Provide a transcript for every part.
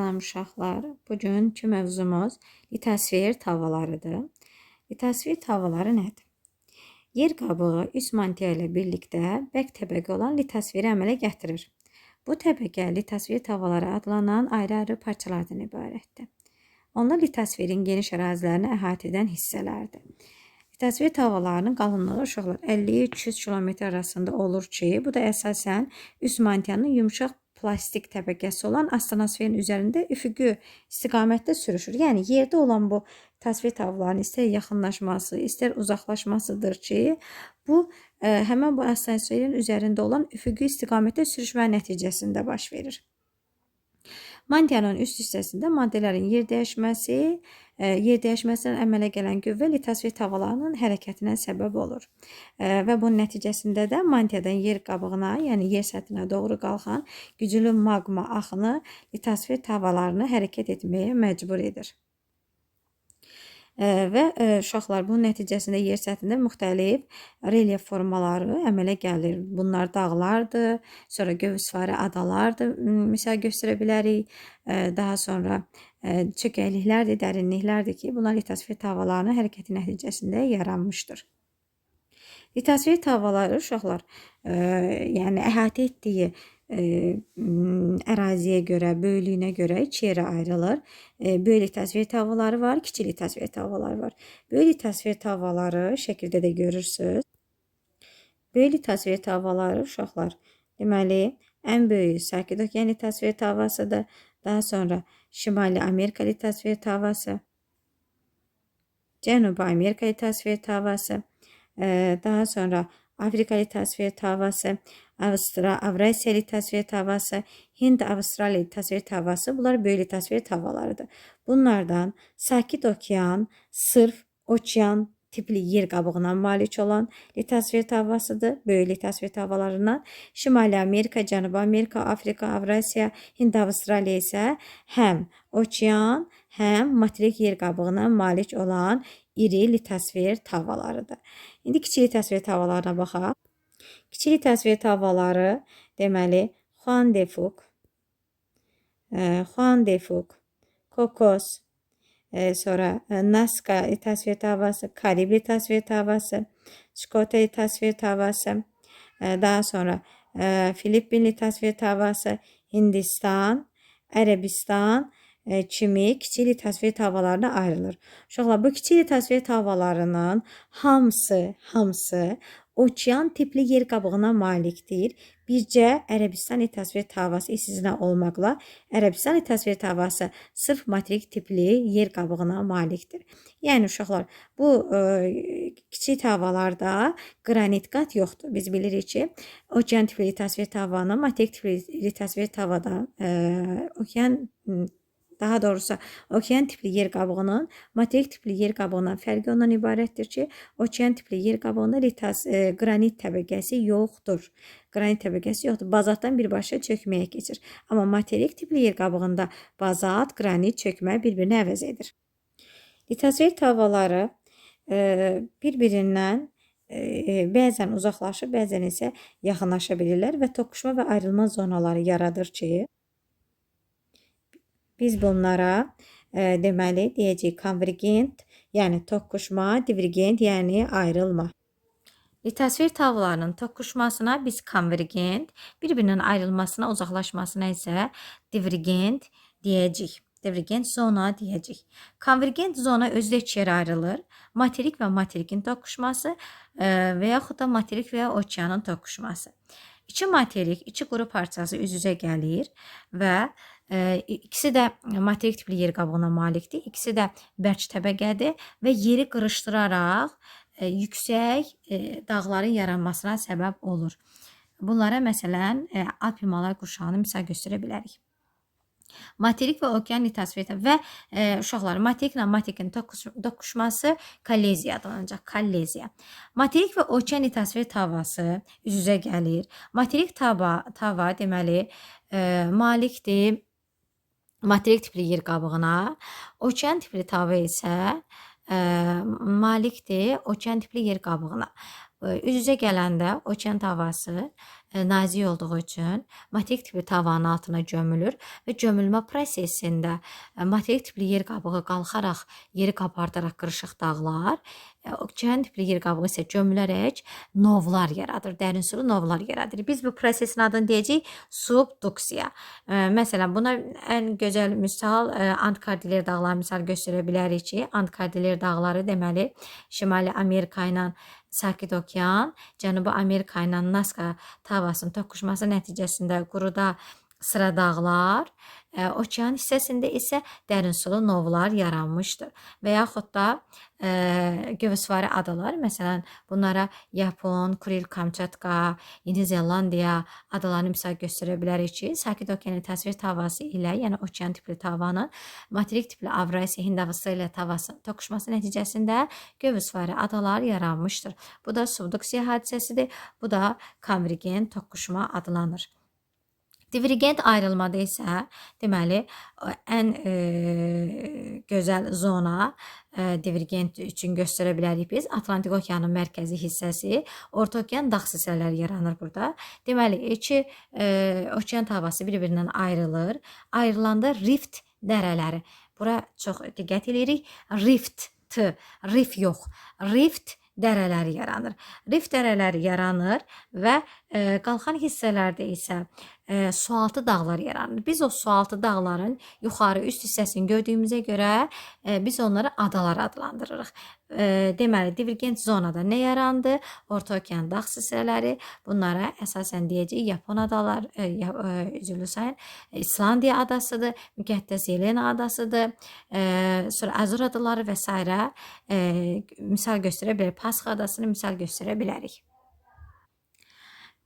Salam uşaqlar, bugünkü mövzumuz litosfer tavalarıdır. Litosfer tavaları nədir? Yer qabığı üst mantiya ilə birlikdə bərk təbəqə olan litosferi əmələ gətirir. Bu təbəqə litosfer tavaları adlanan ayrı-ayrı parçalardan ibarətdir. Onlar litosferin geniş ərazilərini əhatə edən hissələrdir. Litosfer tavalarının qalınlığı uşaqlar 50-300 km arasında olur ki, bu da əsasən üst mantiyanın yumşaq plastik təbəqəsi olan astronosferin üzərində üfüqi istiqamətdə sürüşür. Yəni yerdə olan bu litosfer tavalarının istər yaxınlaşması, istər uzaqlaşmasıdır ki, bu həmin bu astronosferin üzərində olan üfüqi istiqamətdə sürüşmə nəticəsində baş verir. Mantiyanın üst hissəsində maddələrin yer dəyişməsindən əmələ gələn qüvvə litosfer tavalarının hərəkətinə səbəb olur. Və bunun nəticəsində də mantiyadan yer qabığına, yəni yer səthinə doğru qalxan güclü maqma axını litosfer tavalarını hərəkət etməyə məcbur edir. Və uşaqlar bunun nəticəsində yer səthində müxtəlif relyef formaları əmələ gəlir. Bunlar dağlardır, sonra gövsvarı adalardır, misal göstərə bilərik. Daha sonra çökəkliklərdir, dərinliklərdir ki, bunlar litosfer tavalarının hərəkəti nəticəsində yaranmışdır. Litosfer tavaları uşaqlar, yəni əhatə etdiyi əraziyə görə, böyüklüyünə görə iki yerə ayrılır. Böyük litosfer tavaları var, kiçik litosfer tavaları var. Böyük litosfer tavaları şəkildə də görürsünüz. Böyük litosfer tavaları uşaqlar, deməli, ən böyük Sakit Okean litosfer tavasıdır. Daha sonra Şimali Amerika litosfer tavası, Cənubi Amerika litosfer tavası, daha sonra Afrika litosfer tavası, Avrasiya litosfer tavası, Hind-Avrasiya litosfer tavası, bunlar böyük litosfer tavalarıdır. Bunlardan Sakit Okean sırf okean tipli yer qabığına malik olan litosfer tavasıdır. Böyük litosfer tavalarından Şimali Amerika, Cənubi Amerika, Afrika, Avrasiya, Hind-Avrasiya isə həm okean, həm materik yer qabığına malik olan iri litosfer tavalarıdır. İndi kiçik litosfer tavalarına baxaq. Kiçik litosfer tavaları deməli Juan de Fuc, Cocos, sonra Nazca litosfer tavası, Karib litosfer tavası, Çikota litosfer tavası, daha sonra Filippin litosfer tavası, Hindistan, Ərəbistan kimi kiçik litosfer tavalarına ayrılır. Uşaqlar, bu kiçik litosfer tavalarının hamısı okean tipli yer qabığına malikdir. Bircə Ərəbistan litosfer tavası istisna olmaqla Ərəbistan litosfer tavası sırf materik tipli yer qabığına malikdir. Yəni uşaqlar, bu kiçik tavalarda qranit qat yoxdur. Biz bilirik ki, okean tipli litosfer tavanın materik tipli litosfer tavadan daha doğrusu okean tipli yer qabığının materik tipli yer qabığından fərqi ondan ibarətdir ki, okean tipli yer qabığında qranit təbəqəsi yoxdur. Qranit təbəqəsi yoxdur. Bazaltdan birbaşa çökməyə keçir. Amma materik tipli yer qabığında bazalt, qranit çökmə bir-birini əvəz edir. Litosfer tavaları bir-birindən bəzən uzaqlaşır, bəzən isə yaxınlaşa bilirlər və toqquşma və ayrılma zonaları yaradır ki, biz bunlara deməli deyəcəyik konvergent, yəni toqquşma, divergent, yəni ayrılma. Litosfer tavalarının toqquşmasına biz konvergent, bir-birinin ayrılmasına, uzaqlaşmasına isə divergent deyəcəyik. Divergent zona deyəcəyik. Konvergent zona özdə iki yerə ayrılır. Materik və materikin toqquşması və yaxud da materik və okeanın toqquşması. İki materik, iki quru parçası üz-üzə gəlir və ikisi də materik tipli yer qabığına malikdir. İkisi də bərk təbəqədir və yeri qırışdıraraq yüksək dağların yaranmasına səbəb olur. Bunlara məsələn Alp Himalay qurşağını misal göstərə bilərik. Materik və okean litosfer və uşaqlar, materik və materikin toqquşması kolliziya adlanacaq. Kolliziya. Materik və okean litosfer tavası üz-üzə gəlir. Materik tava deməli malikdir materik tipli yer qabığına, okean tipli tava isə malikdir okean tipli yer qabığına. Üz-üzə gələndə okean tavası nazik olduğu üçün materik tipli tavanın altına gömülür və gömülmə prosesində materik tipli yer qabığı qalxaraq, yeri qabardaraq qırışıq dağlar, okean tipli yer qabığı isə gömülərək novlar yaradır, dərin sulu novlar yaradır. Biz bu prosesin adını deyəcəyik subduksiya. Məsələn, buna ən gözəl misal Antkardilər dağları misal göstərə bilərik ki, Antkardilər dağları deməli Şimali Amerika ilə Sakit Okean, Cənubi Amerika ilə Nazca tavasının toqquşması nəticəsində quruda sıra dağlar, okean hissəsində isə dərin sulu novlar yaranmışdır. Və yaxud da Gövsvari adalar, məsələn, bunlara Yapon, Kuril, Kamçatka, Yeni Zelandiya adalarını misal göstərə bilərik ki, Sakit Okeanın təsvir tavası ilə, yəni okean tipli tavanın materik tipli Avrasiya, Hind havası ilə tavasının toqquşması nəticəsində Gövsvari adalar yaranmışdır. Bu da subduksiya hadisəsidir. Bu da konvergent toqquşma adlanır. Divergent ayrılmada isə deməli ən gözəl zona divergent üçün göstərə bilərik biz. Atlantik okeanın mərkəzi hissəsi, Orta okean dağ hissələri yaranır burada. Deməli iki okean tavası bir-birindən ayrılır. Ayrılanda rift dərələri. Bura çox diqqət edirik. Rift yox. Rift dərələri yaranır. Rift dərələri yaranır və qalxan hissələrdə isə sualtı dağlar yaranır. Biz o sualtı dağların yuxarı üst hissəsini gördüyümüzə görə biz onları adalar adlandırırıq. Deməli, divergent zonada nə yarandı? Orta okean dağ hissələri. Bunlara əsasən deyəcəyik Yapon adalar, üzrlü sayın, İslandiya adasıdır, Müqəddəs Yelena adasıdır, sonra Azur adaları və s. Misal göstərə bilərik. Pasxa adasını misal göstərə bilərik.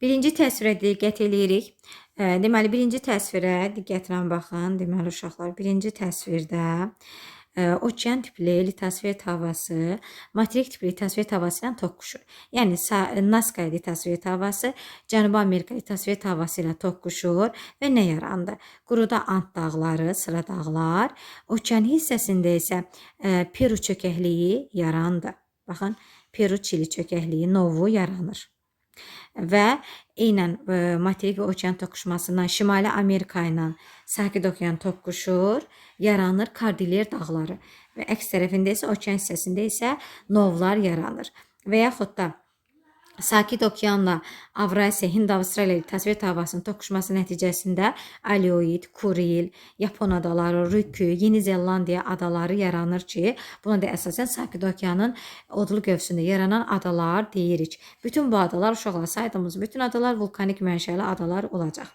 Birinci təsvirə diqqət edirik. Deməli, birinci təsvirə diqqətlə baxın. Deməli, uşaqlar, birinci təsvirdə okean tipli litosfer havası materik tipli litosfer havası ilə toqquşur. Yəni, Nazca litosfer havası Cənubi Amerika litosfer havası ilə toqquşur və nə yarandı? Quruda Ant dağları, sıra dağlar. Okean hissəsində isə Peru çökəkliyi yarandı. Baxın, Peru-Çili çökəkliyi novu yaranır. Və eynən materik və okean toqquşmasından Şimali Amerika ilə Sakit Okean toqquşur, yaranır Kordilyer dağları və əks tərəfində isə okean hissəsində isə novlar yaranır. Və yaxud da Sakit Okeanla Avrasiya, Hind Avstraliya litosfer havasının toqquşması nəticəsində Aleoid, Kuril, Yapon adaları, Ryukyu, Yeni Zelandiya adaları yaranır ki, buna da əsasən Sakit Okeanın odlu qövsündə yaranan adalar deyirik. Bütün bu adalar, uşaqlar saydığımız bütün adalar vulkanik mənşəli adalar olacaq.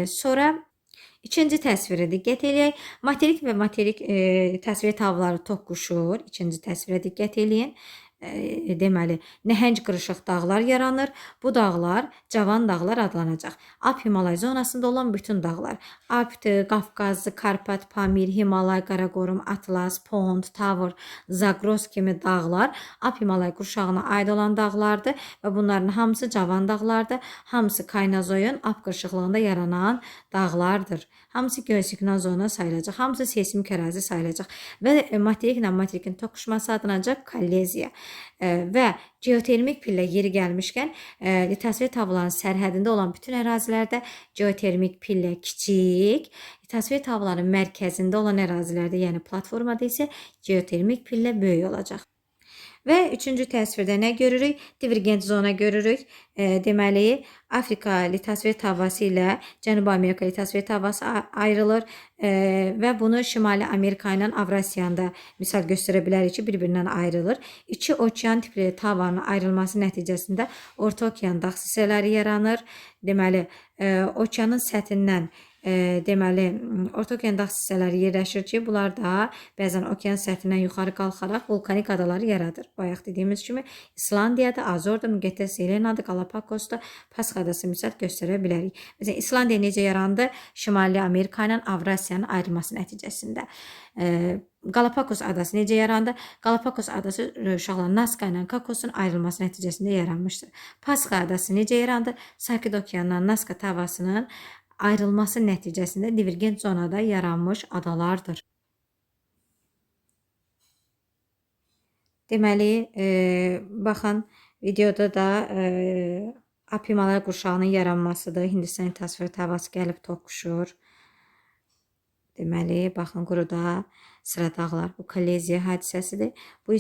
Sonra İkinci təsvirə diqqət edək. Materik və materik təsvir havaları toqquşur. İkinci təsvirə diqqət edin. Deməli, nəhəng qırışıq dağlar yaranır. Bu dağlar cavan dağlar adlanacaq. Alp Himalay zonasında olan bütün dağlar. Alpdir, Qafqazlı, Karpat, Pamir, Himalay, Qaraqorum, Atlas, Pond, Tavr, Zagros kimi dağlar Alp Himalay qurşağına aid olan dağlardır və bunların hamısı cavan dağlardır. Hamısı Kaynazoyun Alp qırışıqlığında yaranan dağlardır. Hamısı geosignal zona sayılacaq. Hamısı seismik ərazi sayılacaq. Və materiklə materikin toqquşması adlanacaq kolliziya. Və geotermik pillə yeri gəlmişkən litosfer havaların sərhədində olan bütün ərazilərdə geotermik pillə kiçik, litosfer havaların mərkəzində olan ərazilərdə, yəni platformada isə geotermik pillə böyük olacaq. Və üçüncü təsvirdə nə görürük? Divergent zona görürük. Deməli, Afrika litosfer havası ilə Cənubi Amerika litosfer havası ayrılır və bunu Şimali Amerika ilə Avrasiyanda misal göstərə bilərik ki, bir-birindən ayrılır. İki okean tipli tavanın ayrılması nəticəsində Orta okean dağ hissələri yaranır. Deməli, okeanın səthindən deməli, Orta okean dağ hissələri yerləşir ki, bunlar da bəzən okean səthindən yuxarı qalxaraq vulkanik adaları yaradır. Bayaq dediyimiz kimi İslandiyada, Azorda, Müqəddəs Yelenada, Galapagosda, Pasxa adası misal göstərə bilərik. Məsələn, İslandiya necə yarandı? Şimali Amerika ilə Avrasiyanın ayrılması nəticəsində. Galapagos adası necə yarandı? Galapagos adası uşaqlar Nazca ilə Kakosun ayrılması nəticəsində yaranmışdır. Pasxa adası necə yarandı? Sakit Okeandan Nazca tavasının ayrılması nəticəsində divergent zonada yaranmış adalardır. Deməli, baxın, videoda da Apimalar qurşağının yaranmasıdır. Hindistan litosfer havası gəlib toqquşur. Deməli, baxın quruda sıra dağlar. Bu kolliziya hadisəsidir. Bu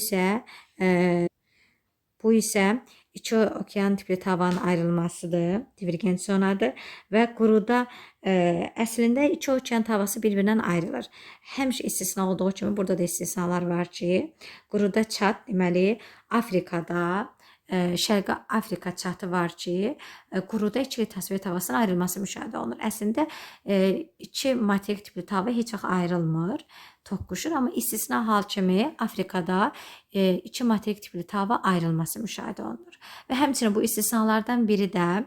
isə iki okean tipli tavanın ayrılmasıdır. Divergent zonadır və quruda əslində iki okean tavası bir-birindən ayrılır. Həmişə istisna olduğu kimi burada da istisnalar var ki, quruda çat, deməli Afrikada Şərqi Afrika çatı var ki, quruda iki litosfer tavasının ayrılması müşahidə olunur. Əslində iki materik tipli tava heç vaxt ayrılmır, toqquşur, amma istisna hal kimi Afrikada iki materik tipli tava ayrılması müşahidə olunur. Və həmçinin bu istisnalardan biri də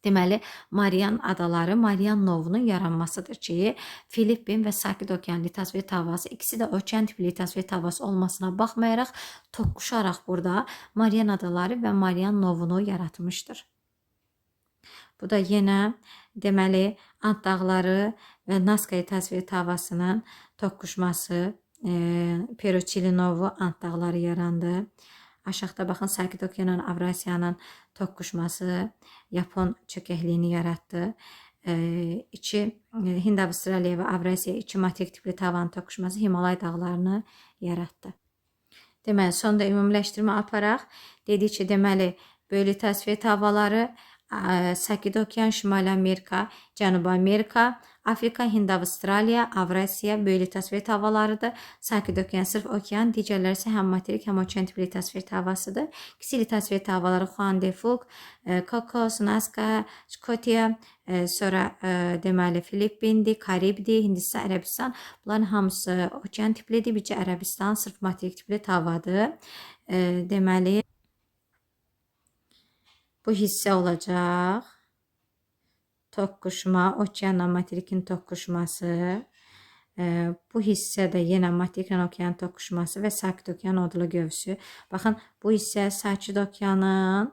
deməli Marian adaları, Marian novunun yaranmasıdır ki, Filippin və Sakit Okean litosfer tavası ikisi də okean tipli litosfer tavası olmasına baxmayaraq toqquşaraq burada Marian adaları və Marian novunu yaratmışdır. Bu da yenə deməli Ant dağları və Nazca litosfer tavasının toqquşması, Peru-Çili novu Ant dağları yarandı. Aşağıda baxın Sakit Okeanın Avrasiyanın toqquşması Yapon çökəkliyini yaratdı. Hind, Avstraliya və Avrasiya iki materik tipli tavanın toqquşması Himalay dağlarını yaratdı. Deməli, sonda ümumiləşdirmə aparaq. Dedik ki, deməli, böyük litosfer tavaları Sakit Okean, Şimali Amerika, Cənubi Amerika, Afrika, Hind, Avstraliya, Avrasiya böyük litosfer tavalarıdır. Sakit Okean sırf okean, digərləri isə həm materik, həm okean tipli litosfer tavasıdır. Kiçik litosfer tavaları Juan de Fuca, Cocos, Nazca, Scotia, sonra deməli Filippindir, Karibdir, Hindistan, Ərəbistan. Bunların hamısı okean tiplidir. Bircə Ərəbistan sırf materik tipli tavadır. Deməli bu hissə olacaq. Toqquşma, okeanla materikin toqquşması. Bu hissə də yenə materiklə okean toqquşması və Sakit Okean odlu gövsü. Baxın, bu hissə Sakit Okeanın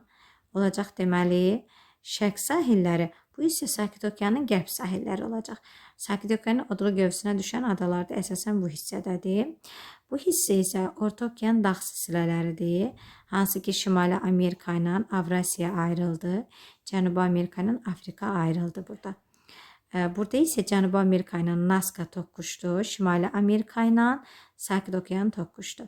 olacaq deməli şərq sahilləri. Bu isə Sakit Okeanın qərb sahilləri olacaq. Sakit Okeanın odlu gövsünə düşən adalar da əsasən bu hissədədir. Bu hissə isə Orta Okean dağ silsilələridir. Hansı ki, Şimali Amerika ilə Avrasiya ayrıldı. Cənubi Amerika ilə Afrika ayrıldı burada. Burada isə Cənubi Amerika ilə Nazca toqquşdu. Şimali Amerika ilə Sakit Okean toqquşdu.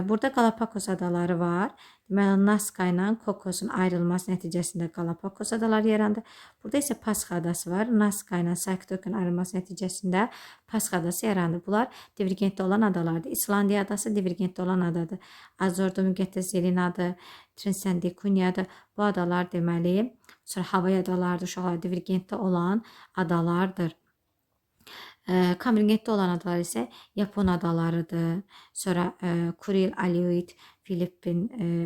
Burada Galapagos adaları var. Deməli, Nazca ilə Cocosun ayrılması nəticəsində Galapagos adaları yarandı. Burada isə Pasxa adası var. Nazca ilə Sakit Okean ayrılması nəticəsində Pasxa adası yarandı. Bunlar divergentdə olan adalardır. İslandiya adası divergentdə olan adadır. Azorda Müqəddəs yerin adı, Trinidad-Cunhadır. Bu adalar deməli, sonra Havay adalardır, uşaqlar divergentdə olan adalardır. Konvergentdə olan adalar isə Yapon adalarıdır. Sonra Kuril, Aleut, Filippin,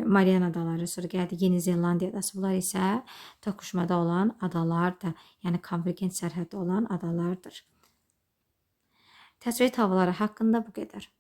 Marian adaları, sonra gəldi Yeni Zelandiya adası. Bunlar isə toqquşmada olan adalardır. Yəni konvergent sərhəddə olan adalardır. Təsvir havaları haqqında bu qədər.